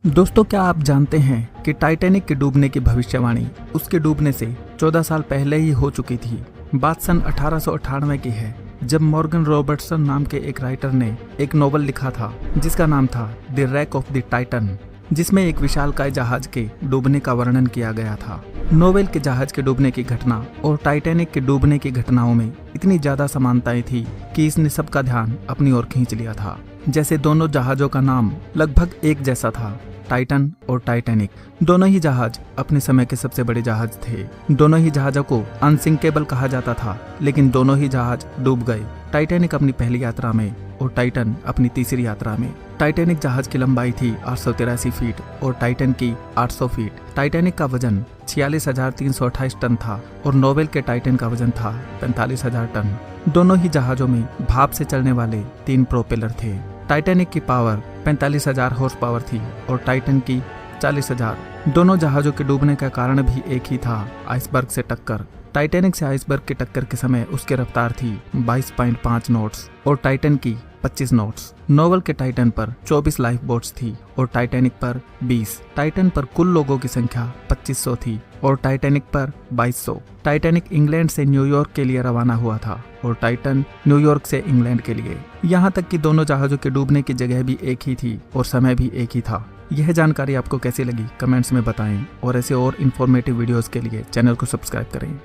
दोस्तों, क्या आप जानते हैं कि टाइटैनिक के डूबने की भविष्यवाणी उसके डूबने से 14 साल पहले ही हो चुकी थी। बात सन 1898 की है, जब मॉर्गन रॉबर्टसन नाम के एक राइटर ने एक नोवेल लिखा था जिसका नाम था the rack of the Titan, जिसमें एक विशालकाय जहाज के डूबने का वर्णन किया गया था। नोवेल के जहाज के डूबने की घटना और टाइटैनिक के डूबने की घटनाओं में इतनी ज्यादा समानताएं थी कि इसने सबका ध्यान अपनी ओर खींच लिया था। जैसे दोनों जहाजों का नाम लगभग एक जैसा था, टाइटन और टाइटैनिक। दोनों ही जहाज अपने समय के सबसे बड़े जहाज थे। दोनों ही जहाजों को अनसिंकेबल कहा जाता था, लेकिन दोनों ही जहाज डूब गए, टाइटैनिक अपनी पहली यात्रा में और टाइटन अपनी तीसरी यात्रा में। टाइटैनिक जहाज की लंबाई थी 883 फीट और टाइटन की 800 फीट। टाइटैनिक का वजन 46,328 टन था और नोवेल के टाइटन का वजन था 45,000 टन। दोनों ही जहाजों में भाप से चलने वाले 3 प्रोपेलर थे। टाइटैनिक की पावर 45,000 हॉर्स पावर थी और टाइटन की 40,000। दोनों जहाजों के डूबने का कारण भी एक ही था, आइसबर्ग से टक्कर। टाइटैनिक से आइसबर्ग की टक्कर के समय उसकी रफ्तार थी 22.5 नॉट्स और टाइटन की 25 नॉट्स। नोवेल के टाइटन पर 24 लाइफ बोट्स थी और टाइटैनिक पर 20। टाइटन पर कुल लोगों की संख्या 2500 थी और टाइटैनिक पर 2200। टाइटैनिक इंग्लैंड से न्यूयॉर्क के लिए रवाना हुआ था और टाइटन न्यूयॉर्क से इंग्लैंड के लिए। यहाँ तक कि दोनों जहाजों के डूबने की जगह भी एक ही थी और समय भी एक ही था। यह जानकारी आपको कैसी लगी कमेंट्स में बताएं और ऐसे और इन्फॉर्मेटिव वीडियोस के लिए चैनल को सब्सक्राइब करें।